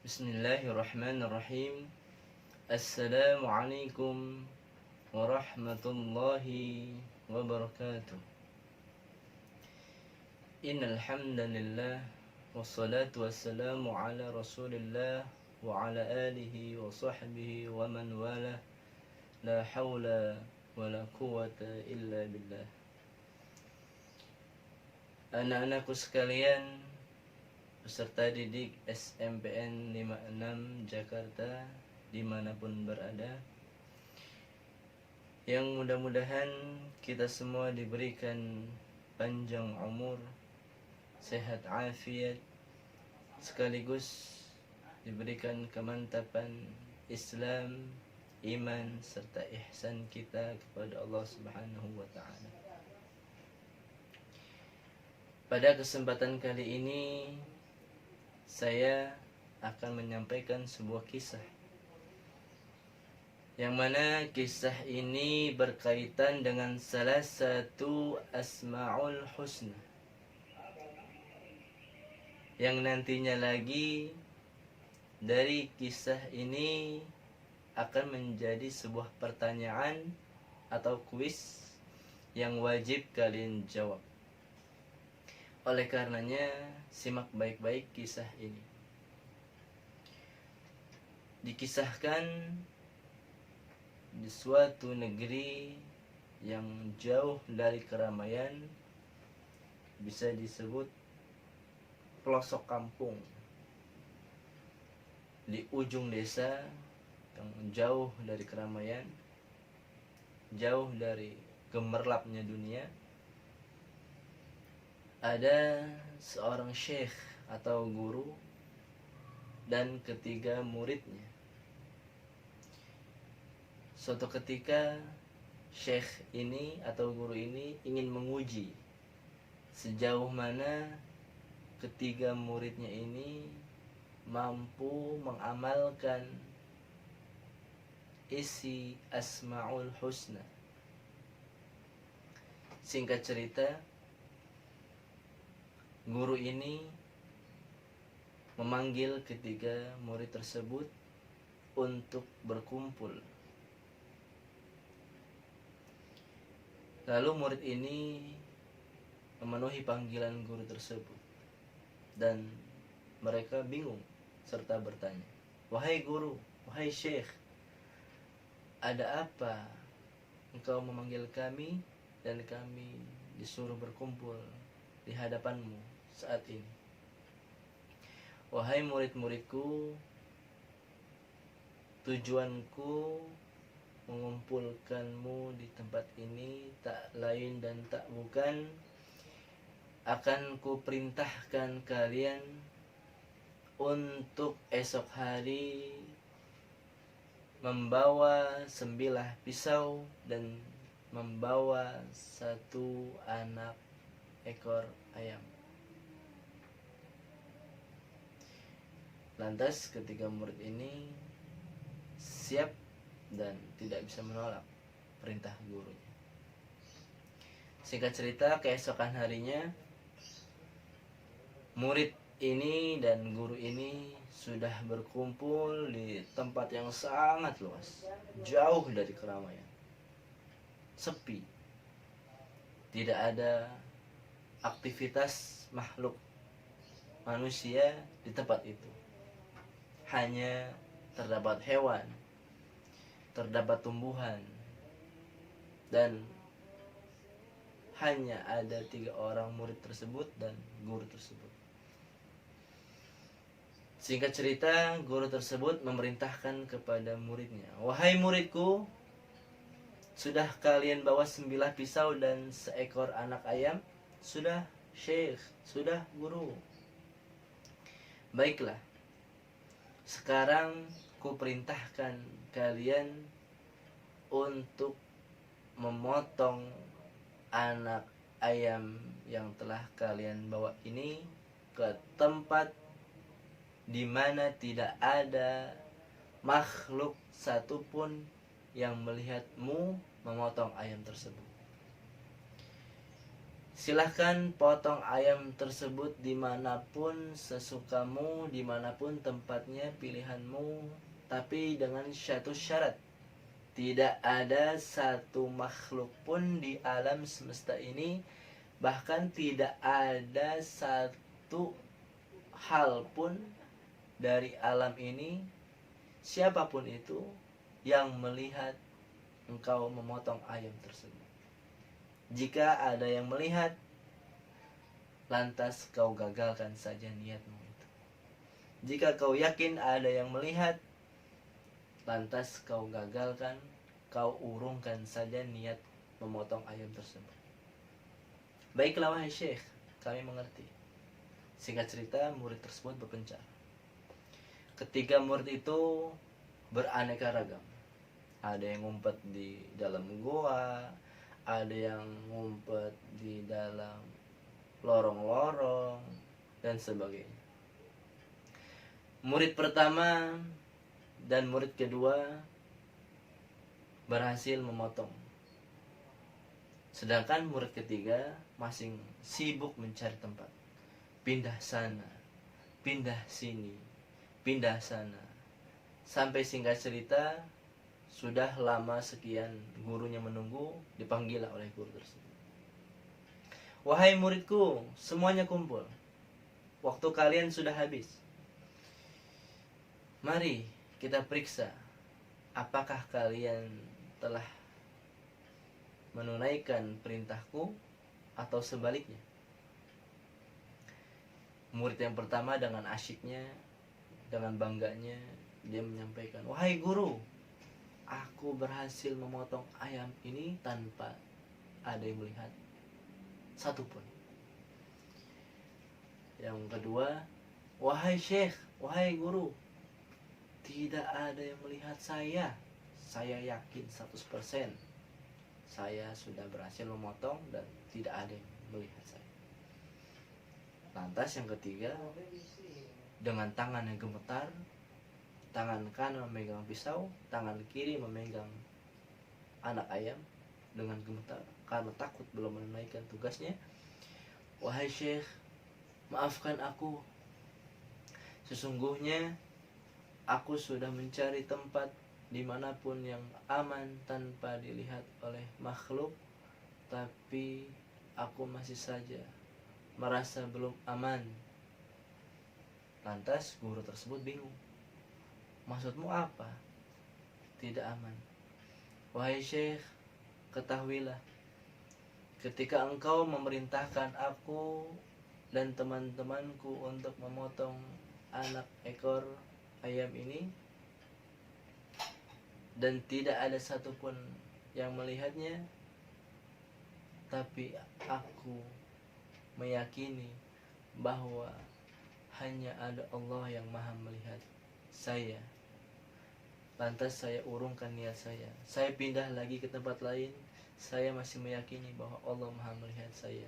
Bismillahirrahmanirrahim. Assalamualaikum warahmatullahi wabarakatuh. Innal hamdalillah wassalatu wassalamu ala Rasulillah wa ala alihi wa sahbihi wa man wala. La haula wala quwata illa billah. Anak-anakku sekalian, peserta didik SMPN 56 Jakarta dimanapun berada, yang mudah-mudahan kita semua diberikan panjang umur, sehat afiat, sekaligus diberikan kemantapan Islam, iman, serta ihsan kita kepada Allah Subhanahu wa ta'ala. Pada kesempatan kali ini saya akan menyampaikan sebuah kisah, yang mana kisah ini berkaitan dengan salah satu Asmaul Husna, yang nantinya lagi dari kisah ini akan menjadi sebuah pertanyaan atau kuis yang wajib kalian jawab. Oleh karenanya, simak baik-baik kisah ini. Dikisahkan di suatu negeri yang jauh dari keramaian, bisa disebut pelosok kampung, di ujung desa yang jauh dari keramaian, jauh dari gemerlapnya dunia. Ada seorang syekh atau guru dan ketiga muridnya. Suatu ketika syekh ini atau guru ini ingin menguji sejauh mana ketiga muridnya ini mampu mengamalkan isi Asmaul Husna. Singkat cerita, guru ini memanggil ketiga murid tersebut untuk berkumpul. Lalu murid ini memenuhi panggilan guru tersebut, dan mereka bingung serta bertanya, "Wahai guru, wahai syekh, ada apa engkau memanggil kami dan kami disuruh berkumpul di hadapanmu saat ini?" "Wahai murid-muridku, tujuanku mengumpulkanmu di tempat ini tak lain dan tak bukan akan kuperintahkan kalian untuk esok hari membawa 9 pisau dan membawa 1 anak ekor ayam." Lantas ketiga murid ini siap dan tidak bisa menolak perintah gurunya. Singkat cerita, keesokan harinya murid ini dan guru ini sudah berkumpul di tempat yang sangat luas, jauh dari keramaian, sepi, tidak ada aktivitas makhluk manusia di tempat itu. Hanya terdapat hewan, terdapat tumbuhan, dan hanya ada 3 orang murid tersebut dan guru tersebut. Singkat cerita, guru tersebut memerintahkan kepada muridnya, "Wahai muridku, sudah kalian bawa 9 pisau dan seekor anak ayam?" "Sudah, syekh, sudah guru." "Baiklah, sekarang kuperintahkan kalian untuk memotong anak ayam yang telah kalian bawa ini ke tempat di mana tidak ada makhluk satupun yang melihatmu memotong ayam tersebut. Silahkan potong ayam tersebut dimanapun sesukamu, dimanapun tempatnya pilihanmu, tapi dengan satu syarat. Tidak ada satu makhluk pun di alam semesta ini, bahkan tidak ada satu hal pun dari alam ini, siapapun itu, yang melihat engkau memotong ayam tersebut. Jika ada yang melihat, lantas kau gagalkan saja niatmu itu. Jika kau yakin ada yang melihat, lantas kau gagalkan, kau urungkan saja niat memotong ayam tersebut. Baiklah wahai Syekh, kami mengerti. Singkat cerita, murid tersebut berpencar. Ketiga murid itu beraneka ragam. Ada yang ngumpet di dalam goa, ada yang ngumpet di dalam lorong-lorong, dan sebagainya. Murid pertama dan murid kedua berhasil memotong. Sedangkan murid ketiga masih sibuk mencari tempat. Pindah sana, pindah sini, pindah sana. Sampai singkat cerita, sudah lama sekian gurunya menunggu, dipanggil oleh guru tersebut. Wahai muridku, semuanya kumpul. Waktu kalian sudah habis. Mari kita periksa apakah kalian telah menunaikan perintahku atau sebaliknya. Murid yang pertama dengan asyiknya, dengan bangganya, dia menyampaikan, wahai guru, aku berhasil memotong ayam ini tanpa ada yang melihat satupun. Yang kedua, wahai syekh, wahai guru, tidak ada yang melihat saya. Saya yakin 100% saya sudah berhasil memotong dan tidak ada yang melihat saya. Lantas yang ketiga, dengan tangan yang gemetar, tangan kanan memegang pisau, tangan kiri memegang anak ayam dengan gemetar karena takut belum menunaikan tugasnya. Wahai syekh, maafkan aku. Sesungguhnya aku sudah mencari tempat dimanapun yang aman tanpa dilihat oleh makhluk, tapi aku masih saja merasa belum aman. Lantas guru tersebut bingung. Maksudmu apa? Tidak aman. Wahai syekh, ketahuilah, ketika engkau memerintahkan aku dan teman-temanku untuk memotong anak ekor ayam ini, dan tidak ada satupun yang melihatnya, tapi aku meyakini bahwa hanya ada Allah yang maha melihat saya. Lantas saya urungkan niat saya. Saya pindah lagi ke tempat lain. Saya masih meyakini bahwa Allah maha melihat saya.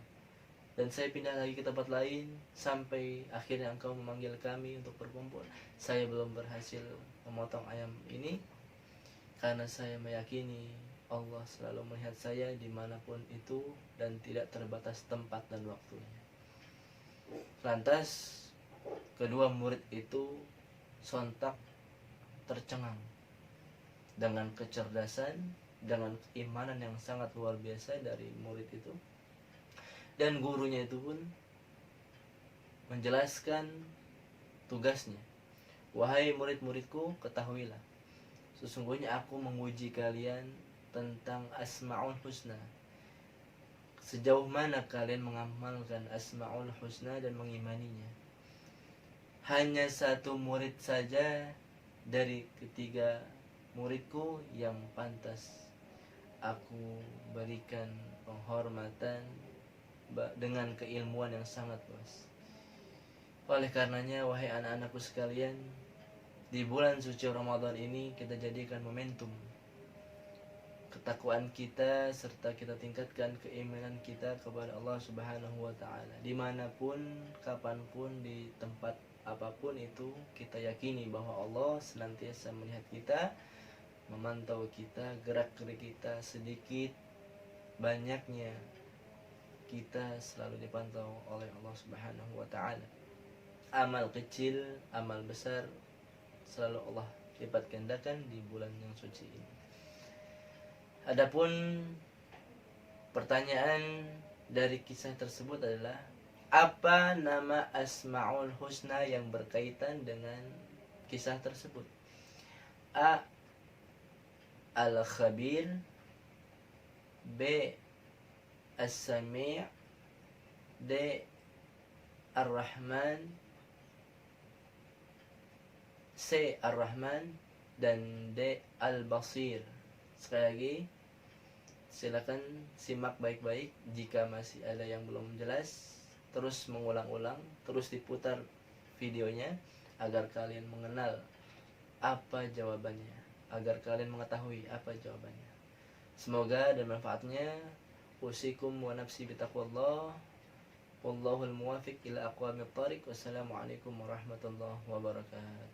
Dan saya pindah lagi ke tempat lain sampai akhirnya engkau memanggil kami untuk berkumpul. Saya belum berhasil memotong ayam ini karena saya meyakini Allah selalu melihat saya dimanapun itu dan tidak terbatas tempat dan waktunya. Lantas kedua murid itu sontak tercengang dengan kecerdasan, dengan keimanan yang sangat luar biasa dari murid itu. Dan gurunya itu pun menjelaskan tugasnya. Wahai murid-muridku, ketahuilah, sesungguhnya aku menguji kalian tentang Asmaul Husna. Sejauh mana kalian mengamalkan Asmaul Husna dan mengimaninya. Hanya satu murid saja dari ketiga muridku yang pantas aku berikan penghormatan dengan keilmuan yang sangat luas. Oleh karenanya, wahai anak-anakku sekalian, di bulan suci Ramadan ini kita jadikan momentum ketakwaan kita serta kita tingkatkan keimanan kita kepada Allah Subhanahu wa taala. Dimanapun, kapanpun, di tempat apapun itu, kita yakini bahwa Allah senantiasa melihat kita, memantau kita, gerak-gerik kita, sedikit banyaknya kita selalu dipantau oleh Allah Subhanahu wa taala. Amal kecil, amal besar selalu Allah lipat gandakan di bulan yang suci ini. Adapun pertanyaan dari kisah tersebut adalah, apa nama Asmaul Husna yang berkaitan dengan kisah tersebut? A. Al-Khabir, B. As-Sami', D. Ar-Rahman, C. Ar-Rahman, dan D. Al-Basir. Sekali lagi, silakan simak baik-baik. Jika masih ada yang belum jelas, terus mengulang-ulang, terus diputar videonya agar kalian mengenal apa jawabannya, agar kalian mengetahui apa jawabannya. Semoga dan manfaatnya. Usikum wa nafsi bitaqwallah. Wallahul muwafiq ila aqwamit thariq. Wassalamualaikum warahmatullahi wabarakatuh.